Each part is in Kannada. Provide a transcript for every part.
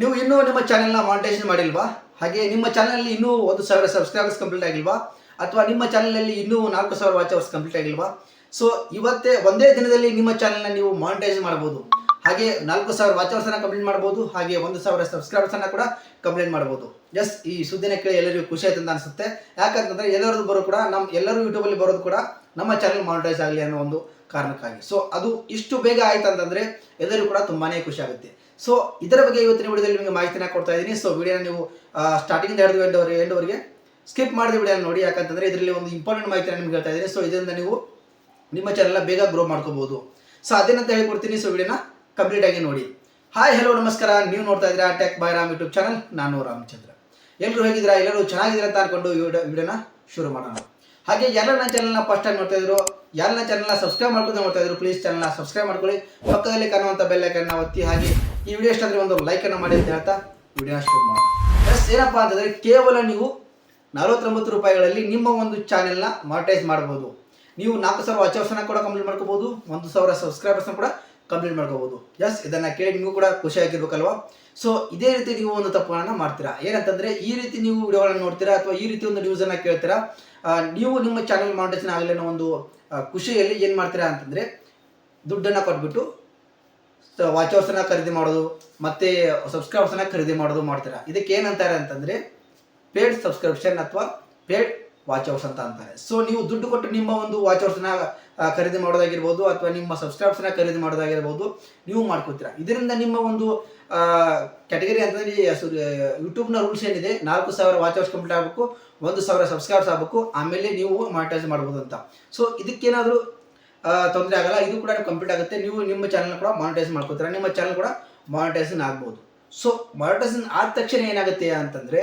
ನೀವು ಇನ್ನೂ ನಿಮ್ಮ ಚಾನೆಲ್ನ ಮಾನಿಟೈಸೇಷನ್ ಮಾಡಿಲ್ವಾ? ಹಾಗೆ ನಿಮ್ಮ ಚಾನಲಲ್ಲಿ ಇನ್ನೂ 1,000 ಸಬ್ಸ್ಕ್ರೈಬರ್ಸ್ ಕಂಪ್ಲೀಟ್ ಆಗಿಲ್ವಾ? ಅಥವಾ ನಿಮ್ಮ ಚಾನಲಲ್ಲಿ ಇನ್ನೂ 4,000 ವಾಚ್ ಅವರ್ಸ್ ಕಂಪ್ಲೀಟ್ ಆಗಿಲ್ವಾ? ಸೊ ಇವತ್ತೇ ಒಂದೇ ದಿನದಲ್ಲಿ ನಿಮ್ಮ ಚಾನಲ್ನ ನೀವು ಮಾನಿಟೈಸ್ ಮಾಡಬಹುದು. ಹಾಗೆ 4,000 ವಾಚ್ ಅವರ್ಸ್ ಅನ್ನ ಕಂಪ್ಲೀಟ್ ಮಾಡಬಹುದು. ಹಾಗೆ 1,000 ಸಬ್ಸ್ಕ್ರೈಬರ್ಸ್ ಅನ್ನ ಕೂಡ ಕಂಪ್ಲೀಟ್ ಮಾಡಬಹುದು. ಜಸ್ಟ್ ಈ ಸುದ್ದಿನ ಕೇಳಿ ಎಲ್ಲರಿಗೂ ಖುಷಿ ಆಯ್ತು ಅಂತ ಅನ್ಸುತ್ತೆ. ಯಾಕಂತಂದ್ರೆ ಎಲ್ಲರೂ ಬರೋ ಕೂಡ ಎಲ್ಲರೂ ಯೂಟ್ಯೂಬ್ ಅಲ್ಲಿ ಬರೋದು ಕೂಡ ನಮ್ಮ ಚಾನಲ್ ಮಾನಿಟೈಸ್ ಆಗಲಿ ಅನ್ನೋ ಒಂದು ಕಾರಣಕ್ಕಾಗಿ. ಸೊ ಅದು ಇಷ್ಟು ಬೇಗ ಆಯ್ತು ಅಂತಂದ್ರೆ ಎಲ್ಲರಿಗೂ ಕೂಡ ತುಂಬಾನೇ ಖುಷಿ ಆಗುತ್ತೆ. ಸೊ ಇದರ ಬಗ್ಗೆ ಇವತ್ತಿನ ವಿಡಿಯೋದಲ್ಲಿ ನಿಮಗೆ ಮಾಹಿತಿನ ಕೊಡ್ತಾ ಇದ್ದೀನಿ. ಸೊ ವಿಡಿಯೋನ ನೀವು ಸ್ಟಾರ್ಟಿಂಗ್ ಹಿಡಿದು ಎಂಡ್ವರೆಗೆ ಸ್ಕಿಪ್ ಮಾಡಿದ ವಿಡಿಯೋ ನೋಡಿ. ಯಾಕಂತಂದ್ರೆ ಇದರಲ್ಲಿ ಒಂದು ಇಂಪಾರ್ಟೆಂಟ್ ಮಾಹಿತಿನ ನಿಮ್ಗೆ ಹೇಳ್ತಾ ಇದ್ದೀನಿ. ಸೊ ಇದರಿಂದ ನೀವು ನಿಮ್ಮ ಚಾನಲ್ನ ಬೇಗ ಗ್ರೋ ಮಾಡ್ಕೋಬಹುದು. ಸೊ ಅದೇನಂತ ಹೇಳ್ಕೊಡ್ತೀನಿ. ಸೊ ವಿಡಿಯೋನ ಕಂಪ್ಲೀಟ್ ಆಗಿ ನೋಡಿ. ಹಾಯ್ ಹಲೋ ನಮಸ್ಕಾರ, ನೀವು ನೋಡ್ತಾ ಇದ್ದೀರಾ tech by Ram YouTube channel. ನಾನು ರಾಮಚಂದ್ರ. ಎಲ್ಲರೂ ಹೇಗಿದ್ದೀರಾ? ಎಲ್ಲರೂ ಚೆನ್ನಾಗಿದ್ದೀರಾ ಅಂತ ಅನ್ಕೊಂಡು ವಿಡಿಯೋನ ಶುರು ಮಾಡೋಣ. ಹಾಗೆ ಎಲ್ಲ ನನ್ನ ಚಾನಲ್ನ ಫಸ್ಟ್ ಟೈಮ್ ನೋಡ್ತಾ ಇದ್ರು, ಎಲ್ಲ ನನ್ನ ಚಾನಲ್ನ ಸಬ್ಸ್ಕ್ರೈಬ್ ಮಾಡ್ಕೊಂಡು ನೋಡ್ತಾ ಇದ್ರು, ಪ್ಲೀಸ್ ಚಾನಲ್ನ ಸಬ್ಸ್ಕ್ರೈಬ್ ಮಾಡ್ಕೊಳ್ಳಿ. ಪಕ್ಕದಲ್ಲಿ ಕಾಣುವಂಥ ಬೆಲ್ ಐಕನ್ನ ಒತ್ತಿ. ಹಾಗೆ ಈ ವಿಡಿಯೋ ಇಷ್ಟ ಅಂದರೆ ಒಂದು ಲೈಕ್ ಅನ್ನು ಮಾಡಿ ಅಂತ ಹೇಳ್ತಾ ವಿಡಿಯೋನ ಶುರು ಮಾಡೋಣ. ಪ್ಲಸ್ ಏನಪ್ಪಾ ಅಂತಂದ್ರೆ ಕೇವಲ ನೀವು 49 ರೂಪಾಯಿಗಳಲ್ಲಿ ನಿಮ್ಮ ಒಂದು ಚಾನೆಲ್ನ ಮಾನಿಟೈಸ್ ಮಾಡಬಹುದು. ನೀವು 4,000 ವಾಚ್ ಅವರ್ಸ್ನ ಕೂಡ ಕಂಪ್ಲೀಟ್ ಮಾಡ್ಕೋಬಹುದು, 1,000 ಸಬ್ಸ್ಕ್ರೈಬರ್ಸ್ನ ಕೂಡ ಕಂಪ್ಲೀಟ್ ಮಾಡ್ಕೋಬಹುದು. ಎಸ್, ಇದನ್ನ ಕೇಳಿ ನಿಮಗೂ ಕೂಡ ಖುಷಿ ಆಗಿರ್ಬೇಕಲ್ವಾ? ಸೊ ಇದೇ ರೀತಿ ನೀವು ಒಂದು ತಪ್ಪುಗಳನ್ನ ಮಾಡ್ತೀರಾ. ಏನಂತಂದ್ರೆ ಈ ರೀತಿ ನೀವು ವಿಡಿಯೋಗಳನ್ನ ನೋಡ್ತೀರಾ ಅಥವಾ ಈ ರೀತಿ ಒಂದು ನ್ಯೂಸ್ ಅನ್ನ ಕೇಳ್ತೀರಾ, ನೀವು ನಿಮ್ಮ ಚಾನಲ್ ಮಾನಿಟೈಸೇಷನ್ ಆಗಲಿ ಅನ್ನೋ ಒಂದು ಖುಷಿಯಲ್ಲಿ ಏನು ಮಾಡ್ತೀರಾ ಅಂತಂದ್ರೆ ದುಡ್ಡನ್ನು ಕೊಟ್ಬಿಟ್ಟು ವಾಚ್ ಅವರ್ಸ್ನ ಖರೀದಿ ಮಾಡೋದು ಮತ್ತೆ ಸಬ್ಸ್ಕ್ರೈಬರ್ಸ್ನ ಖರೀದಿ ಮಾಡೋದು ಮಾಡ್ತೀರಾ. ಇದಕ್ಕೆ ಏನಂತಾರೆ ಅಂತಂದ್ರೆ ಪೇಡ್ ಸಬ್ಸ್ಕ್ರಿಪ್ಷನ್ ಅಥವಾ ಪೇಡ್ ವಾಚ್ ಅವರ್ಸ್ ಅಂತ ಅಂತಾರೆ. ಸೊ ನೀವು ದುಡ್ಡು ಕೊಟ್ಟು ನಿಮ್ಮ ಒಂದು ವಾಚ್ ಅವರ್ಸ್ನ ಖರೀದಿ ಮಾಡೋದಾಗಿರ್ಬೋದು ಅಥವಾ ನಿಮ್ಮ ಸಬ್ಸ್ಕ್ರೈಬರ್ಸ್ನ ಖರೀದಿ ಮಾಡೋದಾಗಿರ್ಬೋದು ನೀವು ಮಾಡ್ಕೋತೀರಾ. ಇದರಿಂದ ನಿಮ್ಮ ಒಂದು ಕ್ಯಾಟಗರಿ ಅಂತಂದ್ರೆ ಯೂಟ್ಯೂಬ್ನ ರೂಲ್ಸ್ ಏನಿದೆ, 4,000 ವಾಚ್ ಅವರ್ಸ್ ಕಂಪ್ಲೀಟ್ ಆಗಬೇಕು, 1,000 ಸಬ್ಸ್ಕ್ರೈಬರ್ಸ್ ಆಗಬೇಕು, ಆಮೇಲೆ ನೀವು ಮಾನಿಟೈಸ್ ಮಾಡ್ಬೋದು ಅಂತ. ಸೊ ಇದಕ್ಕೇನಾದರೂ ತೊಂದರೆ ಆಗಲ್ಲ, ಇದು ಕೂಡ ಕಂಪ್ಲೀಟ್ ಆಗುತ್ತೆ. ನೀವು ನಿಮ್ಮ ಚಾನಲ್ ಕೂಡ ಮಾನಿಟೈಸ್ ಮಾಡ್ಕೋತೀರಾ, ನಿಮ್ಮ ಚಾನಲ್ ಕೂಡ ಮಾನಿಟೈಸೇಷನ್ ಆಗ್ಬೋದು. ಸೊ ಮಾನಿಟೈಸೇಷನ್ ಆದ ತಕ್ಷಣ ಏನಾಗುತ್ತೆ ಅಂತಂದರೆ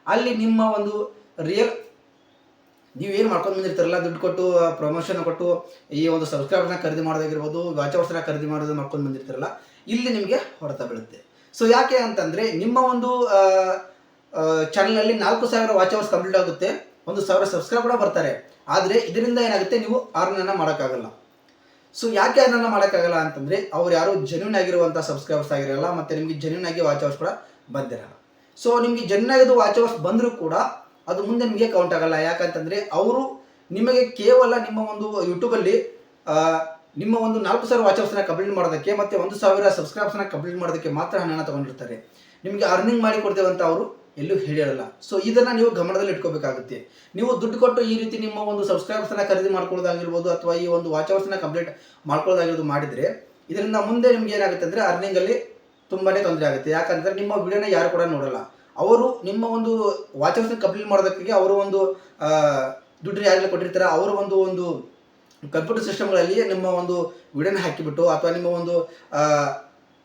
ಅಲ್ಲಿ ನಿಮ್ಮ ಒಂದು ರಿಯಲ್ ನೀವೇನು ಮಾಡ್ಕೊಂಡು ಬಂದಿರ್ತಾರಲ್ಲ, ದುಡ್ಡು ಕೊಟ್ಟು ಪ್ರಮೋಷನ್ ಕೊಟ್ಟು ಈ ಒಂದು ಸಬ್ಸ್ಕ್ರೈಬರ್ಸ್ನ ಖರೀದಿ ಮಾಡೋದಾಗಿರ್ಬೋದು, ವಾಚ್ ಅವರ್ಸ್ನ ಖರೀದಿ ಮಾಡೋದು ಮಾಡ್ಕೊಂಡು ಬಂದಿರ್ತಾರಲ್ಲ, ಇಲ್ಲಿ ನಿಮಗೆ ಹೊಡೆತ ಬೀಳುತ್ತೆ. ಸೊ ಯಾಕೆ ಅಂತಂದರೆ ನಿಮ್ಮ ಒಂದು ಚಾನಲಲ್ಲಿ 4,000 ವಾಚ್ ಅವರ್ಸ್ ಕಂಪ್ಲೀಟ್ ಆಗುತ್ತೆ, 1,000 ಸಬ್ಸ್ಕ್ರೈಬ್ ಕೂಡ ಬರ್ತಾರೆ. ಆದರೆ ಇದರಿಂದ ಏನಾಗುತ್ತೆ, ನೀವು ಅರ್ನನ್ನು ಮಾಡೋಕ್ಕಾಗಲ್ಲ. ಸೊ ಯಾಕೆ ಅರ್ನನ್ನು ಮಾಡೋಕ್ಕಾಗಲ್ಲ ಅಂತಂದರೆ ಅವ್ರು ಯಾರು ಜೆನ್ಯೂನ್ ಆಗಿರುವಂಥ ಸಬ್ಸ್ಕ್ರೈಬರ್ಸ್ ಆಗಿರಲ್ಲ, ಮತ್ತು ನಿಮಗೆ ಜೆನ್ಯೂನ್ ಆಗಿ ವಾಚ್ ಅವರ್ಸ್ ಕೂಡ ಬಂದಿರಲ್ಲ. ಸೊ ನಿಮಗೆ ಜೆನ್ಯೂನ್ ಆಗಿದ್ದು ವಾಚ್ ಅವರ್ಸ್ ಬಂದರೂ ಕೂಡ ಅದು ಮುಂದೆ ನಿಮಗೆ ಕೌಂಟ್ ಆಗಲ್ಲ. ಯಾಕಂತಂದರೆ ಅವರು ನಿಮಗೆ ಕೇವಲ ನಿಮ್ಮ ಒಂದು ಯೂಟ್ಯೂಬಲ್ಲಿ ನಿಮ್ಮ ಒಂದು 4,000 ವಾಚ್ ಅವರ್ಸ್ನ ಕಂಪ್ಲೀಟ್ ಮಾಡೋದಕ್ಕೆ ಮತ್ತು 1,000 ಸಬ್ಸ್ಕ್ರೈಬರ್ಸ್ನ ಕಂಪ್ಲೀಟ್ ಮಾಡೋದಕ್ಕೆ ಮಾತ್ರ ಹಣನ ತೊಗೊಂಡಿರ್ತಾರೆ. ನಿಮಗೆ ಅರ್ನಿಂಗ್ ಮಾಡಿ ಕೊಡ್ತೇವೆ ಅಂತ ಅವರು ಎಲ್ಲೂ ಹೇಳಿರಲ್ಲ. ಸೊ ಇದನ್ನು ನೀವು ಗಮನದಲ್ಲಿ ಇಟ್ಕೋಬೇಕಾಗುತ್ತೆ. ನೀವು ದುಡ್ಡು ಕೊಟ್ಟು ಈ ರೀತಿ ನಿಮ್ಮ ಒಂದು ಸಬ್ಸ್ಕ್ರೈಬರ್ಸ್ನ ಖರೀದಿ ಮಾಡ್ಕೊಳ್ಳೋದಾಗಿರ್ಬೋದು ಅಥವಾ ಈ ಒಂದು ವಾಚ್ ಅವರ್ಸ್ನ ಕಂಪ್ಲೀಟ್ ಮಾಡ್ಕೊಳ್ಳೋದಾಗಿರೋದು ಮಾಡಿದರೆ ಇದರಿಂದ ಮುಂದೆ ನಿಮ್ಗೆ ಏನಾಗುತ್ತೆ ಅಂದರೆ ಅರ್ನಿಂಗಲ್ಲಿ ತುಂಬಾ ತೊಂದರೆ ಆಗುತ್ತೆ. ಯಾಕಂದರೆ ನಿಮ್ಮ ವಿಡಿಯೋನ ಯಾರು ಕೂಡ ನೋಡಲ್ಲ. ಅವರು ನಿಮ್ಮ ಒಂದು ವಾಚ್ ಅವರ್ಸ್ನ ಕಂಪ್ಲೀಟ್ ಮಾಡೋದಕ್ಕೆ ಅವರು ಒಂದು ದುಡ್ಡು ಯಾರೆಲ್ಲ ಕೊಟ್ಟಿರ್ತಾರೆ, ಅವರು ಒಂದು ಕಂಪ್ಯೂಟರ್ ಸಿಸ್ಟಮ್ಗಳಲ್ಲಿ ನಿಮ್ಮ ಒಂದು ವಿಡಿಯೋನ ಹಾಕಿಬಿಟ್ಟು ಅಥವಾ ನಿಮ್ಮ ಒಂದು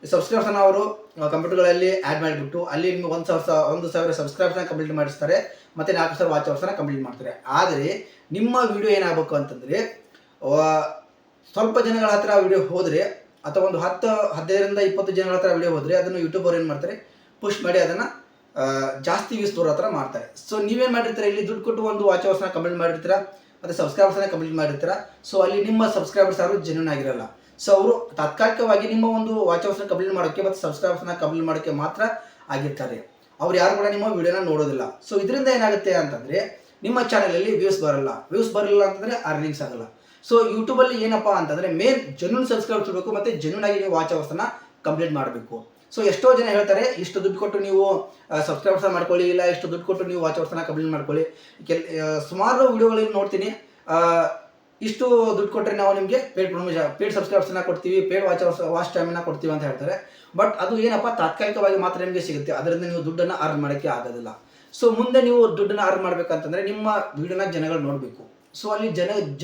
ಸಬ್ಸ್ಕ್ರೈಬರ್ಸ್ನ ಅವರು ಕಂಪ್ಯೂಟರ್ಗಳಲ್ಲಿ ಆ್ಯಡ್ ಮಾಡಿಬಿಟ್ಟು ಅಲ್ಲಿ ನಿಮಗೆ 1,000 ಸಬ್ಸ್ಕ್ರೈಬರ್ಸ್ನ ಕಂಪ್ಲೀಟ್ ಮಾಡಿಸ್ತಾರೆ ಮತ್ತು 4,000 ವಾಚ್ ಅವರ್ಸ್ನ ಕಂಪ್ಲೀಟ್ ಮಾಡ್ತಾರೆ. ಆದರೆ ನಿಮ್ಮ ವಿಡಿಯೋ ಏನಾಗಬೇಕು ಅಂತಂದರೆ ಸ್ವಲ್ಪ ಜನಗಳ ಹತ್ರ ವಿಡಿಯೋ ಹೋದರೆ ಅಥವಾ ಒಂದು 15ರಿಂದ 20 ಜನಗಳ ಹತ್ರ ವಿಡಿಯೋ ಹೋದರೆ ಅದನ್ನು ಯೂಟ್ಯೂಬರ್ ಏನು ಮಾಡ್ತಾರೆ, ಪುಷ್ ಮಾಡಿ ಅದನ್ನು ಜಾಸ್ತಿ ವ್ಯೂಸ್ ತೋರೋ ಹತ್ರ ಮಾಡ್ತಾರೆ. ಸೊ ನೀವೇನು ಮಾಡಿರ್ತೀರ, ಇಲ್ಲಿ ದುಡ್ಡು ಕೊಟ್ಟು ಒಂದು ವಾಚ್ ಅವರ್ಸ್ನ ಕಂಪ್ಲೀಟ್ ಮಾಡಿರ್ತೀರಾ ಮತ್ತು ಸಬ್ಸ್ಕ್ರೈಬರ್ಸ್ನ ಕಂಪ್ಲೀಟ್ ಮಾಡಿರ್ತೀರಾ. ಸೊ ಅಲ್ಲಿ ನಿಮ್ಮ ಸಬ್ಸ್ಕ್ರೈಬರ್ಸ್ ಯಾರು ಜೆನ್ಯೂನ್ ಆಗಿರಲ್ಲ. ಸೊ ಅವರು ತಾತ್ಕಾಲಿಕವಾಗಿ ನಿಮ್ಮ ಒಂದು ವಾಚ್ ಅವರ್ಸ್ನ ಕಂಪ್ಲೀಟ್ ಮಾಡೋಕ್ಕೆ ಮತ್ತು ಸಬ್ಸ್ಕ್ರೈಬರ್ಸ್ನ ಕಂಪ್ಲೀಟ್ ಮಾಡೋಕ್ಕೆ ಮಾತ್ರ ಆಗಿರ್ತಾರೆ. ಅವ್ರು ಯಾರು ಕೂಡ ನಿಮ್ಮ ವಿಡಿಯೋನ ನೋಡೋದಿಲ್ಲ. ಸೊ ಇದರಿಂದ ಏನಾಗುತ್ತೆ ಅಂತಂದರೆ ನಿಮ್ಮ ಚಾನಲಲ್ಲಿ ವ್ಯೂಸ್ ಬರಲ್ಲ ಅಂತಂದರೆ ಅರ್ನಿಂಗ್ಸ್ ಆಗಲ್ಲ. ಸೊ ಯೂಟ್ಯೂಬಲ್ಲಿ ಏನಪ್ಪ ಅಂತಂದರೆ ಮೇನ್ ಜೆನ್ಯೂನ್ ಸಬ್ಸ್ಕ್ರೈಬರ್ಸ್ ಇರಬೇಕು ಮತ್ತು ಜೆನ್ಯೂನ್ ಆಗಿ ನೀವು ವಾಚ್ ಅವರ್ಸ್ನ ಕಂಪ್ಲೀಟ್ ಮಾಡಬೇಕು. ಸೊ ಎಷ್ಟೋ ಜನ ಹೇಳ್ತಾರೆ, ಇಷ್ಟು ದುಡ್ಡು ಕೊಟ್ಟು ನೀವು ಸಬ್ಸ್ಕ್ರೈಬರ್ಸ್ನ ಮಾಡ್ಕೊಳ್ಳಿ, ಇಲ್ಲ ಇಷ್ಟು ದುಡ್ಡು ಕೊಟ್ಟು ನೀವು ವಾಚ್ ಅವರ್ಸ್ನ ಕಂಪ್ಲೀಟ್ ಮಾಡ್ಕೊಳ್ಳಿ. ಸುಮಾರು ವಿಡಿಯೋಗಳಲ್ಲಿ ನೋಡ್ತೀನಿ, ಇಷ್ಟು ದುಡ್ಡು ಕೊಟ್ಟರೆ ನಾವು ನಿಮಗೆ ಪೇಡ್ ಸಬ್ಸ್ಕ್ರೈಬರ್ಸ್ನ ಕೊಡ್ತೀವಿ, ಪೇಡ್ ವಾಚ್ ಟೈಮನ್ನ ಕೊಡ್ತೀವಿ ಅಂತ ಹೇಳ್ತಾರೆ. ಬಟ್ ಅದು ಏನಪ್ಪ ತಾತ್ಕಾಲಿಕವಾಗಿ ಮಾತ್ರ ನಿಮಗೆ ಸಿಗುತ್ತೆ, ಅದರಿಂದ ನೀವು ದುಡ್ಡನ್ನು ಅರ್ನ್ ಮಾಡೋಕ್ಕೆ ಆಗೋದಿಲ್ಲ. ಸೊ ಮುಂದೆ ನೀವು ದುಡ್ಡನ್ನು ಅರ್ನ್ ಮಾಡಬೇಕಂತಂದರೆ ನಿಮ್ಮ ವಿಡಿಯೋನ ಜನಗಳು ನೋಡಬೇಕು. ಸೊ ಅಲ್ಲಿ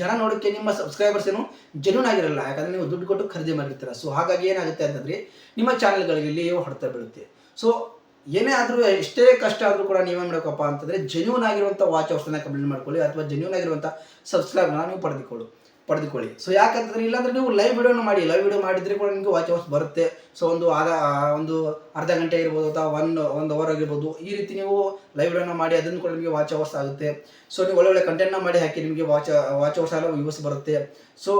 ಜನ ನೋಡೋಕ್ಕೆ ನಿಮ್ಮ ಸಬ್ಸ್ಕ್ರೈಬರ್ಸ್ ಏನು ಜೆನ್ಯೂನ್ ಆಗಿರಲ್ಲ, ಯಾಕಂದರೆ ನೀವು ದುಡ್ಡು ಕೊಟ್ಟು ಖರೀದಿ ಮಾಡಿರ್ತೀರ. ಸೊ ಹಾಗಾಗಿ ಏನಾಗುತ್ತೆ ಅಂತಂದರೆ ನಿಮ್ಮ ಚಾನಲ್ಗಳಿಗೆ ಇಲ್ಲಿ ಹೊಡೆತ ಬೀಳುತ್ತೆ. ಸೊ ಏನೇ ಆದರೂ ಎಷ್ಟೇ ಕಷ್ಟ ಆದರೂ ಕೂಡ ನೀವೇನು ಮಾಡಬೇಕಪ್ಪ ಅಂತಂದರೆ ಜೆನ್ಯೂನ್ ಆಗಿರುವಂಥ ವಾಚ್ ಅವರ್ಸ್ನ ಕಂಪ್ಲೀಟ್ ಮಾಡ್ಕೊಳ್ಳಿ ಅಥವಾ ಜೆನ್ಯೂನ್ ಆಗಿರುವಂಥ ಸಬ್ಸ್ಕ್ರೈಬ್ನ ನೀವು ಪಡೆದುಕೊಳ್ಳಿ. ಸೊ ಯಾಕಂತಂದರೆ ಇಲ್ಲಾಂದರೆ ನೀವು ಲೈವ್ ವಿಡಿಯೋನ ಮಾಡಿ, ಲೈವ್ ವಿಡಿಯೋ ಮಾಡಿದರೆ ಕೂಡ ನಿಮಗೆ ವಾಚ್ ಅವರ್ಸ್ ಬರುತ್ತೆ. ಸೊ ಒಂದು ಅರ್ಧ ಗಂಟೆ ಇರ್ಬೋದು ಅಥವಾ ಒಂದು ಅವರ್ ಆಗಿರ್ಬೋದು, ಈ ರೀತಿ ನೀವು ಲೈವ್ ವಿಡಿಯೋನ ಮಾಡಿ ಅದನ್ನು ಕೂಡ ನಿಮಗೆ ವಾಚ್ ಅವರ್ಸ್ ಆಗುತ್ತೆ. ಸೊ ನೀವು ಒಳ್ಳೆ ಕಂಟೆಂಟ್ನ ಮಾಡಿ ಹಾಕಿ ನಿಮಗೆ ವಾಚ್ ಅವರ್ಸ್ ಎಲ್ಲ ವ್ಯೂಸ್ ಬರುತ್ತೆ. ಸೊ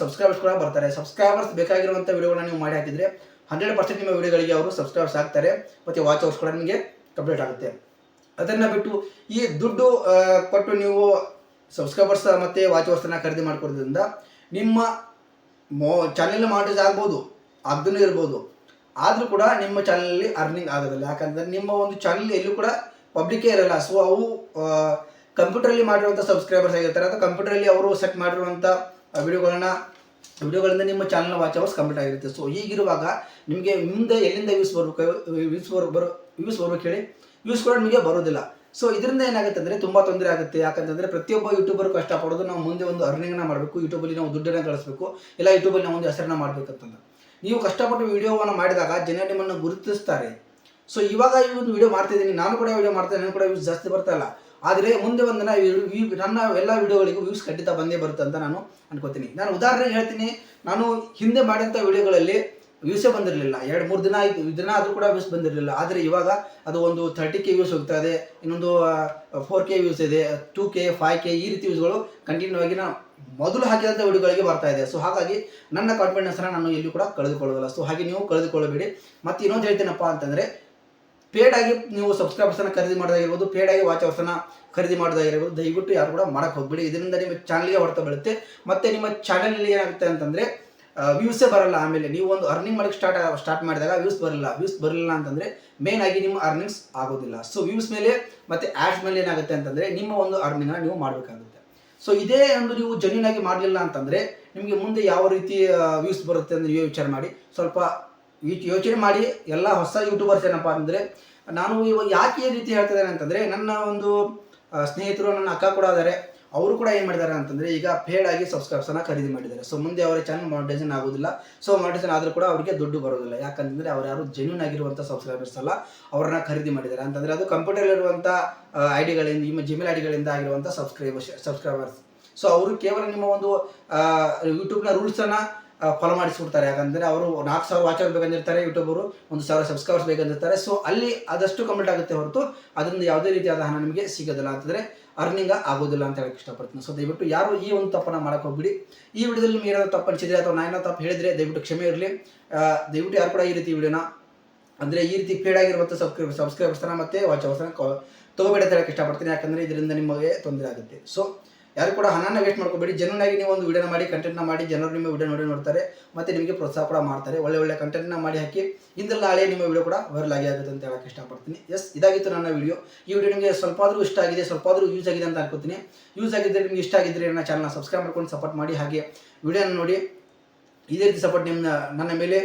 ಸಬ್ಸ್ಕ್ರೈಬರ್ಸ್ ಕೂಡ ಬರ್ತಾರೆ. ಸಬ್ಸ್ಕ್ರೈಬರ್ಸ್ ಬೇಕಾಗಿರುವಂಥ ವಿಡಿಯೋಗಳನ್ನ ನೀವು ಮಾಡಿ ಹಾಕಿದರೆ 100% ನಿಮ್ಮ ವಿಡಿಯೋಗಳಿಗೆ ಅವರು ಸಬ್ಸ್ಕ್ರೈಬರ್ಸ್ ಆಗ್ತಾರೆ ಮತ್ತು ವಾಚ್ ಅವರ್ಸ್ ಕೂಡ ನಿಮಗೆ ಕಂಪ್ಲೀಟ್ ಆಗುತ್ತೆ. ಅದನ್ನು ಬಿಟ್ಟು ಈ ದುಡ್ಡು ಕೊಟ್ಟು ನೀವು ಸಬ್ಸ್ಕ್ರೈಬರ್ಸ್ ಮತ್ತು ವಾಚ್ ಅವರ್ಸನ್ನು ಖರೀದಿ ಮಾಡ್ಕೊಡೋದ್ರಿಂದ ನಿಮ್ಮ ಚಾನೆಲ್ ಮಾನಿಟೈಸ್ ಆಗ್ಬೋದು, ಆಗದೇ ಇರ್ಬೋದು, ಆದರೂ ಕೂಡ ನಿಮ್ಮ ಚಾನಲಲ್ಲಿ ಅರ್ನಿಂಗ್ ಆಗೋದಿಲ್ಲ. ಯಾಕಂದರೆ ನಿಮ್ಮ ಒಂದು ಚಾನಲ್ ಎಲ್ಲೂ ಕೂಡ ಪಬ್ಲಿಕ್ಕೇ ಇರಲ್ಲ. ಸೊ ಅವು ಕಂಪ್ಯೂಟರಲ್ಲಿ ಮಾಡಿರುವಂಥ ಸಬ್ಸ್ಕ್ರೈಬರ್ಸ್ ಆಗಿರ್ತಾರೆ ಅಥವಾ ಕಂಪ್ಯೂಟರಲ್ಲಿ ಅವರು ಸೆಟ್ ಮಾಡಿರುವಂಥ ವಿಡಿಯೋಗಳಿಂದ ನಿಮ್ಮ ಚಾನಲ್ನ ವಾಚ್ ಅವರ್ಸ್ ಕಂಪ್ಲೀಟ್ ಆಗಿರುತ್ತೆ. ಸೊ ಹೀಗಿರುವಾಗ ನಿಮಗೆ ಮುಂದೆ ಎಲ್ಲಿಂದ ವ್ಯೂಸ್ ಬರ್ಬೇಕು ಹೇಳಿ? ವ್ಯೂಸ್ ಕೂಡ ನಿಮಗೆ ಬರೋದಿಲ್ಲ. ಸೊ ಇದರಿಂದ ಏನಾಗುತ್ತೆ ಅಂದರೆ ತುಂಬ ತೊಂದರೆ ಆಗುತ್ತೆ. ಯಾಕಂತಂದರೆ ಪ್ರತಿಯೊಬ್ಬ ಯೂಟ್ಯೂಬರು ಕಷ್ಟಪಡೋದು ನಾವು ಮುಂದೆ ಒಂದು ಅರ್ನಿಂಗ್ನ ಮಾಡಬೇಕು, ಯೂಟ್ಯೂಬಲ್ಲಿ ನಾವು ದುಡ್ಡನ್ನು ಗಳಿಸಬೇಕು, ಇಲ್ಲ ಯೂಟ್ಯೂಬಲ್ಲಿ ನಾವು ಒಂದು ಹೆಸರನ್ನ ಮಾಡಬೇಕಂತಂದ್ರೆ ನೀವು ಕಷ್ಟಪಟ್ಟು ವಿಡಿಯೋವನ್ನು ಮಾಡಿದಾಗ ಜನ ನಿಮ್ಮನ್ನು ಗುರುತಿಸ್ತಾರೆ. ಸೊ ಇವಾಗ ಈ ಒಂದು ವಿಡಿಯೋ ಮಾಡ್ತಿದ್ದೀನಿ, ನಾನು ಕೂಡ ವಿಡಿಯೋ ಮಾಡ್ತೇನೆ, ನಾನು ಕೂಡ ವ್ಯೂಸ್ ಜಾಸ್ತಿ ಬರ್ತಾ ಇಲ್ಲ. ಆದರೆ ಮುಂದೆ ಒಂದು ದಿನ ನನ್ನ ಎಲ್ಲ ವಿಡಿಯೋಗಳಿಗೂ ವ್ಯೂಸ್ ಖಂಡಿತ ಬಂದೇ ಬರುತ್ತೆ ಅಂತ ನಾನು ಅನ್ಕೋತೀನಿ. ನಾನು ಉದಾಹರಣೆಗೆ ಹೇಳ್ತೀನಿ, ನಾನು ಹಿಂದೆ ಮಾಡಿದಂಥ ವಿಡಿಯೋಗಳಲ್ಲಿ ವ್ಯೂಸೇ ಬಂದಿರಲಿಲ್ಲ. 2-3 ದಿನ ಆದರೂ ಕೂಡ ವ್ಯೂಸ್ ಬಂದಿರಲಿಲ್ಲ. ಆದರೆ ಇವಾಗ ಅದು ಒಂದು 30K ವ್ಯೂಸ್ ಹೋಗ್ತಾ ಇದೆ, ಇನ್ನೊಂದು 4K ವ್ಯೂಸ್ ಇದೆ, 2K 5K ಈ ರೀತಿ ವ್ಯೂಸ್ಗಳು ಕಂಟಿನ್ಯೂ ಆಗಿ ನಾನು ಮೊದಲು ಹಾಕಿದಂಥ ವಿಡಿಯೋಗಳಿಗೆ ಬರ್ತಾ ಇದೆ. ಸೊ ಹಾಗಾಗಿ ನನ್ನ ಕಾನ್ಫಿಡೆನ್ಸ್ನ ನಾನು ಎಲ್ಲೂ ಕೂಡ ಕಳೆದುಕೊಳ್ಳೋದಿಲ್ಲ. ಸೊ ಹಾಗೆ ನೀವು ಕಳೆದುಕೊಳ್ಳಬೇಡಿ. ಮತ್ತು ಇನ್ನೊಂದು ಹೇಳ್ತೀನಪ್ಪ ಅಂತಂದರೆ, ಪೇಡಾಗಿ ನೀವು ಸಬ್ಸ್ಕ್ರೈಬರ್ಸನ್ನು ಖರೀದಿ ಮಾಡೋದಾಗಿರ್ಬೋದು, ಪೇಡಾಗಿ ವಾಚ್ ಅವರ್ಸನ್ನು ಖರೀದಿ ಮಾಡೋದಾಗಿರ್ಬೋದು, ದಯವಿಟ್ಟು ಯಾರು ಕೂಡ ಮಾಡೋಕ್ಕೆ ಹೋಗ್ಬೇಡಿ. ಇದರಿಂದ ನಿಮ್ಮ ಚಾನಲ್ಗೆ ಹೊಡೆತ ಬೀಳುತ್ತೆ. ಮತ್ತು ನಿಮ್ಮ ಚಾನಲಲ್ಲಿ ಏನಾಗುತ್ತೆ ಅಂತಂದರೆ ವ್ಯೂಸೇ ಬರಲ್ಲ. ಆಮೇಲೆ ನೀವು ಒಂದು ಅರ್ನಿಂಗ್ ಮಾಡೋಕ್ಕೆ ಸ್ಟಾರ್ಟ್ ಮಾಡಿದಾಗ ವ್ಯೂಸ್ ಬರಲಿಲ್ಲ ಅಂತಂದರೆ ಮೇನ್ ಆಗಿ ನಿಮ್ಮ ಅರ್ನಿಂಗ್ಸ್ ಆಗೋದಿಲ್ಲ. ಸೊ ವ್ಯೂಸ್ ಮೇಲೆ ಮತ್ತು ಆ್ಯಡ್ಸ್ ಮೇಲೆ ಏನಾಗುತ್ತೆ ಅಂತಂದರೆ ನಿಮ್ಮ ಒಂದು ಅರ್ನಿಂಗ್ನ ನೀವು ಮಾಡಬೇಕಾಗುತ್ತೆ. ಸೊ ಇದೇ ಒಂದು ನೀವು ಜೆನ್ಯೂನ್ ಆಗಿ ಮಾಡಲಿಲ್ಲ ಅಂತಂದರೆ ನಿಮಗೆ ಮುಂದೆ ಯಾವ ರೀತಿ ವ್ಯೂಸ್ ಬರುತ್ತೆ ಅಂದರೆ ನೀವೇ ವಿಚಾರ ಮಾಡಿ, ಸ್ವಲ್ಪ ಯೋಚನೆ ಮಾಡಿ. ಎಲ್ಲ ಹೊಸ ಯೂಟ್ಯೂಬರ್ಸ್ ಏನಪ್ಪ ಅಂದರೆ, ನಾನು ಇವಾಗ ಯಾಕೆ ಈ ರೀತಿ ಹೇಳ್ತಿದ್ದೇನೆ ಅಂತಂದರೆ, ನನ್ನ ಒಂದು ಸ್ನೇಹಿತರು, ನನ್ನ ಅಕ್ಕ ಕೂಡ ಇದ್ದಾರೆ, ಅವರು ಕೂಡ ಏನು ಮಾಡಿದ್ದಾರೆ ಅಂತಂದರೆ ಈಗ ಪೇಡ್ ಆಗಿ ಸಬ್ಸ್ಕ್ರೈಬ್ಸನ್ನು ಖರೀದಿ ಮಾಡಿದ್ದಾರೆ. ಸೊ ಮುಂದೆ ಅವರ ಚಾನಲ್ ಮಾನಿಟೈಸೇಷನ್ ಆಗೋದಿಲ್ಲ. ಸೊ ಮಾನಿಟೈಸೇಷನ್ ಆದರೂ ಕೂಡ ಅವರಿಗೆ ದುಡ್ಡು ಬರೋದಿಲ್ಲ. ಯಾಕಂತಂದರೆ ಅವ್ರು ಯಾರು ಜೆನ್ಯೂನ್ ಆಗಿರುವಂಥ ಸಬ್ಸ್ಕ್ರೈಬರ್ಸ್ ಅಲ್ಲ, ಅವ್ರನ್ನ ಖರೀದಿ ಮಾಡಿದ್ದಾರೆ. ಅಂತಂದರೆ ಅದು ಕಂಪ್ಯೂಟರಲ್ಲಿರುವಂಥ ಐಡಿಗಳಿಂದ, ನಿಮ್ಮ ಜಿಮೇಲ್ ಐಡಿಗಳಿಂದ ಆಗಿರುವಂಥ ಸಬ್ಸ್ಕ್ರೈಬರ್ಸ್. ಸೊ ಅವರು ಕೇವಲ ನಿಮ್ಮ ಒಂದು ಯೂಟ್ಯೂಬ್ನ ರೂಲ್ಸನ್ನು ಫಾಲೋ ಮಾಡಿಸ್ಬಿಡ್ತಾರೆ. ಯಾಕಂದರೆ ಅವರು 4,000 ವಾಚ್ ಅವರ್ ಬೇಕಂದಿರ್ತಾರೆ, ಯೂಟ್ಯೂಬರು 1,000 ಸಬ್ಸ್ಕ್ರೈಬರ್ಸ್ ಬೇಕಂದಿರ್ತಾರೆ. ಸೊ ಅಲ್ಲಿ ಅದಷ್ಟು ಕಂಪ್ಲೀಟ್ ಆಗುತ್ತೆ ಹೊರತು ಅದರಿಂದ ಯಾವುದೇ ರೀತಿಯಾದ ಹಣ ನಿಮಗೆ ಸಿಗೋದಿಲ್ಲ, ಅಂತಂದರೆ ಅರ್ನಿಂಗ್ ಆಗೋದಿಲ್ಲ ಅಂತ ಹೇಳಕ್ಕೆ ಇಷ್ಟಪಡ್ತೀನಿ. ಸೊ ದಯವಿಟ್ಟು ಯಾರು ಈ ಒಂದು ತಪ್ಪನ್ನು ಮಾಡೋಕ್ಕೆ ಹೋಗ್ಬಿಡಿ. ಈ ವಿಡಿಯೋದಲ್ಲಿ ನಿಮಗೆ ಏನಾದರೂ ತಪ್ಪು ಅನಿಸಿದ್ರೆ ಅಥವಾ ನಾನು ಏನಾದರೂ ತಪ್ಪು ಹೇಳಿದರೆ ದಯವಿಟ್ಟು ಕ್ಷಮೆ ಇರಲಿ. ದಯವಿಟ್ಟು ಯಾರು ಕೂಡ ಈ ರೀತಿ ವಿಡಿಯೋನ ಅಂದರೆ ಈ ರೀತಿ ಪೇಡ್ ಆಗಿರುವಂಥ ಸಬ್ಸ್ಕ್ರೈಬರ್ಸ್ನ ಮತ್ತು ವಾಚ್ ಅವರ್ಸ್ನ ತೊಗೋಬೇಡ ಅಂತ ಹೇಳಕ್ಕೆ ಇಷ್ಟಪಡ್ತೀನಿ. ಯಾಕಂದರೆ ಇದರಿಂದ ನಿಮಗೆ ತೊಂದರೆ ಆಗುತ್ತೆ. ಸೊ ಯಾರು ಕೂಡ ಹಣನ ವೇಸ್ಟ್ ಮಾಡ್ಕೋಬೇಡಿ. ಜೆನ್ಯೂನ್ ಆಗಿ ನೀವು ಒಂದು ವಿಡಿಯೋನ ಮಾಡಿ, ಕಂಟೆಂಟ್ನ ಮಾಡಿ, ಜನರು ನಿಮ್ಮ ವಿಡಿಯೋ ನೋಡ್ತಾರೆ ಮತ್ತು ನಿಮಗೆ ಪ್ರೋತ್ಸಾಹ ಕೂಡ ಮಾಡ್ತಾರೆ. ಒಳ್ಳೆ ಕಂಟೆಂಟ್ನ ಮಾಡಿ ಹಾಕಿ, ಇಂದಲ್ಲ ನಾಳೆ ನಿಮ್ಮ ವಿಡಿಯೋ ಕೂಡ ವೈರಲ್ ಆಗುತ್ತೆ ಅಂತ ಹೇಳಕ್ಕೆ ಇಷ್ಟಪಡ್ತೀನಿ. ಇದಾಗಿತ್ತು ನನ್ನ ವಿಡಿಯೋ. ಈ ವಿಡಿಯೋ ನಿಮಗೆ ಸ್ವಲ್ಪ ಆದರೂ ಇಷ್ಟ ಆಗಿದೆ, ಸ್ವಲ್ಪ ಆದರೂ ಯೂಸ್ ಆಗಿದೆ ಅಂತ ಅನ್ಕೋತೀನಿ. ಯೂಸ್ ಆಗಿದ್ದರೆ, ನಿಮಗೆ ಇಷ್ಟ ಆಗಿದ್ದರೆ ನನ್ನ ಚಾನಲ್ನ ಸಬ್ಸ್ಕ್ರೈಬ್ ಮಾಡ್ಕೊಂಡು ಸಪೋರ್ಟ್ ಮಾಡಿ. ಹಾಗೆ ವಿಡಿಯೋನ ನೋಡಿ, ಇದೇ ರೀತಿ ಸಪೋರ್ಟ್ ನನ್ನ ಮೇಲೆ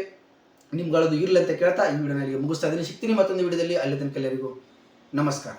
ನಿಮ್ಗಳದ್ದು ಇರಲಿ ಅಂತ ಕೇಳ್ತಾ ಈ ವಿಡಿಯೋನ ಮುಗಿಸ್ತಾ ಇದ್ದೀನಿ. ಸಿಗ್ತೀನಿ ಮತ್ತೊಂದು ವಿಡಿಯೋದಲ್ಲಿ. ಅಲ್ಲಿ ತನಕ ಎಲ್ಲರಿಗೂ ನಮಸ್ಕಾರ.